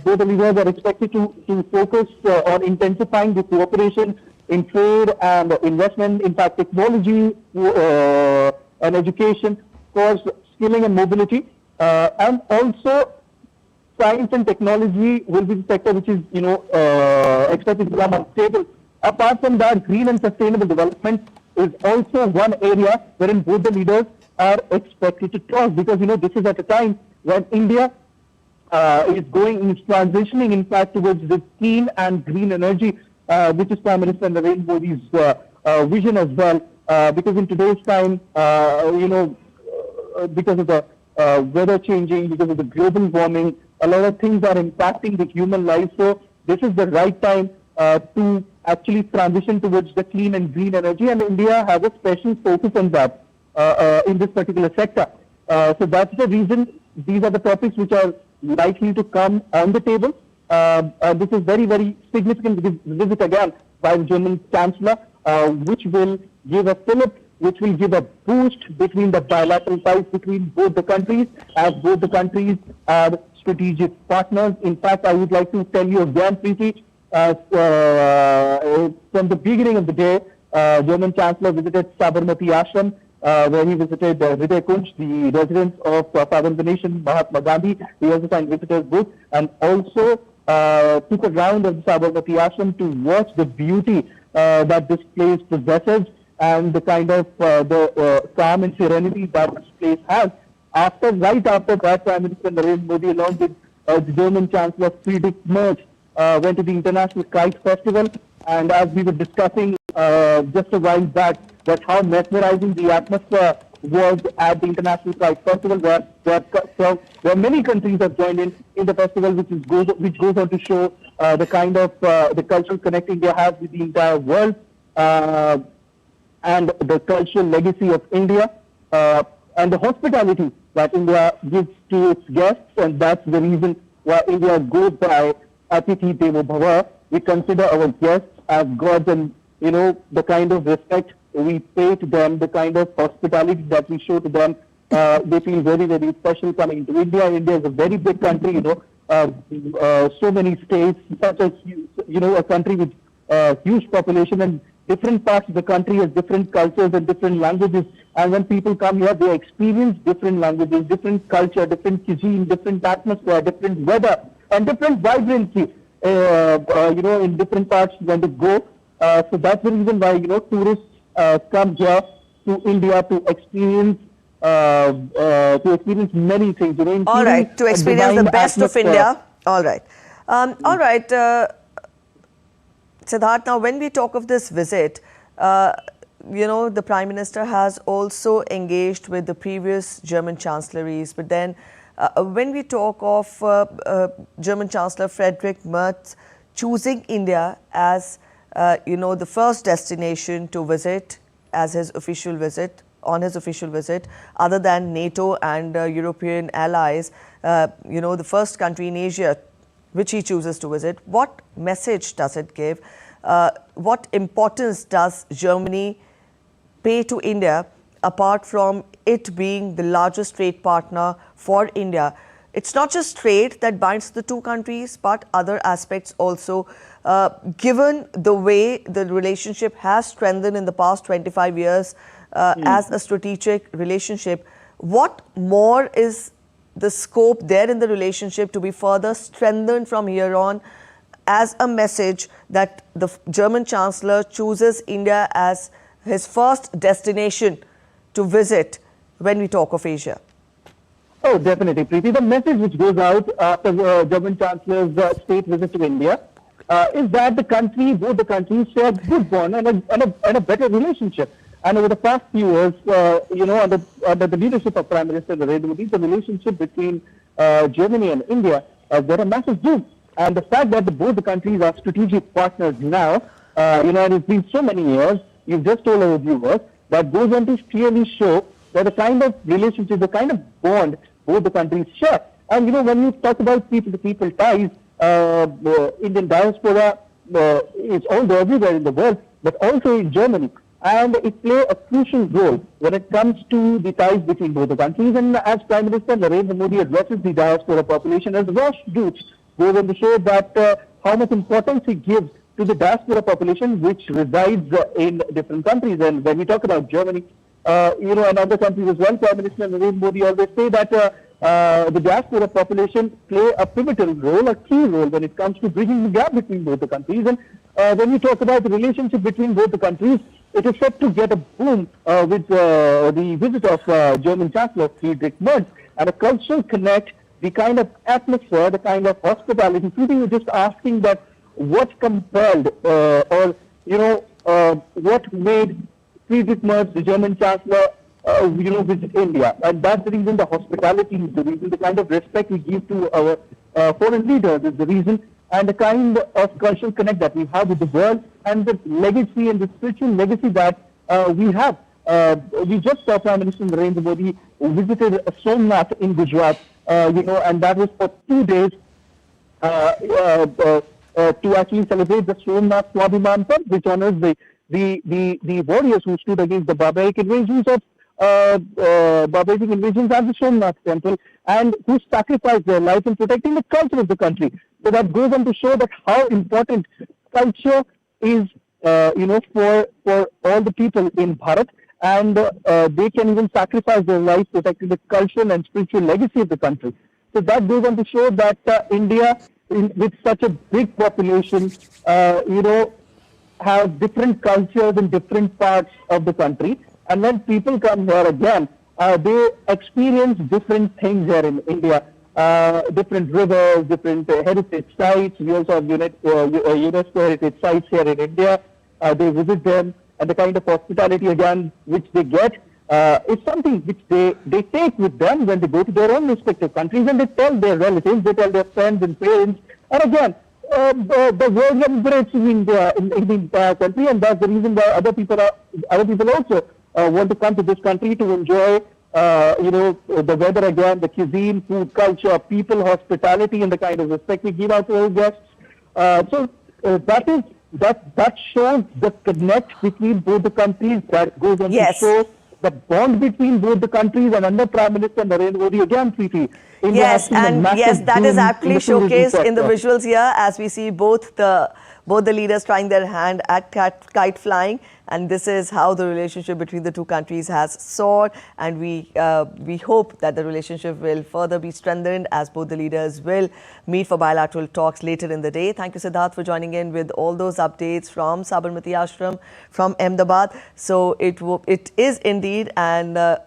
Speaker 6: Both the leaders are expected to focus on intensifying the cooperation in trade and investment, in fact, technology and education, of course, skilling and mobility, and also science and technology will be the sector which is, expected to become unstable. Apart from that, green and sustainable development is also one area wherein both the leaders are expected to talk, because, this is at a time when India is transitioning, in fact, towards the clean and green energy, which is Prime Minister Narendra Modi's vision as well. because in today's time, because of the weather changing, because of the global warming, a lot of things are impacting the human life. So this is the right time to actually transition towards the clean and green energy, and India has a special focus on that in this particular sector. So that's the reason these are the topics which are likely to come on the table. This is very, very significant visit again by the German Chancellor, which will give a fillip, which will give a boost between the bilateral ties between both the countries, as both the countries are strategic partners. In fact, I would like to tell you again, Preeti, from the beginning of the day, German Chancellor visited Sabarmati Ashram, where he visited Hriday Kunj, the residence of father of the nation, Mahatma Gandhi. He also signed visitors' book, and also took a round of the Sabarmati Ashram to watch the beauty that this place possesses and the kind of calm and serenity that this place has. Right after that, Prime Minister Narendra Modi, along with the German Chancellor Friedrich Merz, went to the International Kite Festival. And as we were discussing just a while back, that how mesmerizing the atmosphere was at the International Kite Festival, where many countries have joined in the festival, which goes on to show the kind of the cultural connect India has with the entire world, and the cultural legacy of India, and the hospitality that India gives to its guests. And that's the reason why India goes by Atithi Devo Bhava. We consider our guests as gods, and the kind of respect we pay to them, the kind of hospitality that we show to them, they feel very, very special coming to India. India is a very big country, so many states, such as, a country with huge population, and different parts of the country has different cultures and different languages. And when people come here, they experience different languages, different culture, different cuisine, different atmosphere, different weather, and different vibrancy, in different parts when they go. So that's the reason why, tourists come here to India to experience many things.
Speaker 1: All right, to experience the best of India. All right. All right, Siddharth, now when we talk of this visit, the Prime Minister has also engaged with the previous German chancelleries, but then when we talk of German Chancellor Friedrich Merz choosing India as the first destination to visit as his official visit, other than NATO and European allies, the first country in Asia which he chooses to visit, what message does it give? What importance does Germany pay to India, apart from it being the largest trade partner for India? It's not just trade that binds the two countries, but other aspects also. Given the way the relationship has strengthened in the past 25 years as a strategic relationship, what more is the scope there in the relationship to be further strengthened from here on, as a message that the German Chancellor chooses India as his first destination to visit when we talk of Asia?
Speaker 6: Oh, definitely, Preeti. The message which goes out after the German Chancellor's state visit to India is that both the countries share a good bond and a better relationship. And over the past few years, under the leadership of Prime Minister Narendra Modi, the relationship between Germany and India has got a massive boom. And the fact that both the countries are strategic partners now, and it's been so many years, you've just told our viewers, that goes on to clearly show that the kind of relationship, the kind of bond both the countries share. And when you talk about people-to-people ties, Indian diaspora is all everywhere in the world, but also in Germany. And it plays a crucial role when it comes to the ties between both the countries. And as Prime Minister Narendra Modi addresses the diaspora population, as Rosh Dutch goes on to show that how much importance he gives to the diaspora population which resides in different countries. And when we talk about Germany, and other countries as well, Prime Minister Narendra Modi always say that the diaspora population play a pivotal role, a key role when it comes to bridging the gap between both the countries. And when we talk about the relationship between both the countries, it is set to get a boom with the visit of German Chancellor Friedrich Merz, and a cultural connect, the kind of atmosphere, the kind of hospitality. People were just asking that what compelled what made Friedrich Merz, the German Chancellor, visit India. And that's the reason the hospitality is the reason, the kind of respect we give to our foreign leaders is the reason, and the kind of cultural connect that we have with the world, and the legacy and the spiritual legacy that we have. We just saw Prime Minister Narendra Modi visited Somnath in Gujarat, and that was for 2 days to actually celebrate the Somnath Swabhiman Parv, which honors the warriors who stood against the barbaric invasions at the Somnath temple, and who sacrificed their life in protecting the culture of the country. So that goes on to show that how important culture is, for all the people in Bharat, and they can even sacrifice their life protecting the cultural and spiritual legacy of the country. So that goes on to show that India, with such a big population, have different cultures in different parts of the country. And when people come here again, they experience different things here in India, different rivers, different heritage sites. We also have UNESCO heritage sites here in India. They visit them, and the kind of hospitality again which they get is something which they take with them when they go to their own respective countries, and they tell their relatives, they tell their friends and parents. And again, the world celebrates in India, in the entire country, and that's the reason why other people also want to come to this country to enjoy, the weather again, the cuisine, food, culture, people, hospitality, and the kind of respect we give out to our guests. So that shows the connect between both the countries. That goes on to show the bond between both the countries, and under Prime Minister Narendra Modi again, Preeti.
Speaker 1: That is aptly showcased in the visuals here, as we see both the leaders trying their hand at kite flying, and this is how the relationship between the two countries has soared, and we hope that the relationship will further be strengthened as both the leaders will meet for bilateral talks later in the day. Thank you, Siddharth, for joining in with all those updates from Sabarmati Ashram, from Ahmedabad. So it is indeed an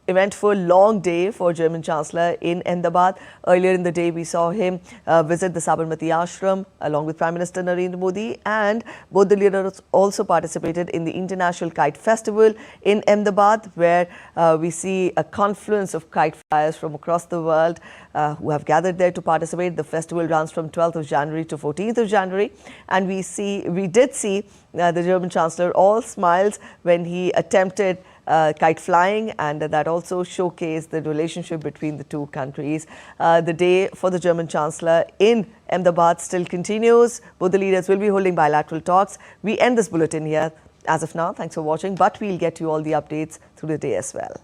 Speaker 1: eventful long day for German Chancellor in Ahmedabad. Earlier in the day, we saw him visit the Sabarmati Ashram along with Prime Minister Narendra Modi, and both the leaders also participated in the International Kite Festival in Ahmedabad, where we see a confluence of kite flyers from across the world who have gathered there to participate. The festival runs from 12th of January to 14th of January, and we did see the German Chancellor all smiles when he attempted kite flying, and that also showcased the relationship between the two countries. The day for the German Chancellor in Ahmedabad still continues. Both the leaders will be holding bilateral talks. We end this bulletin here as of now. Thanks for watching, but we'll get you all the updates through the day as well.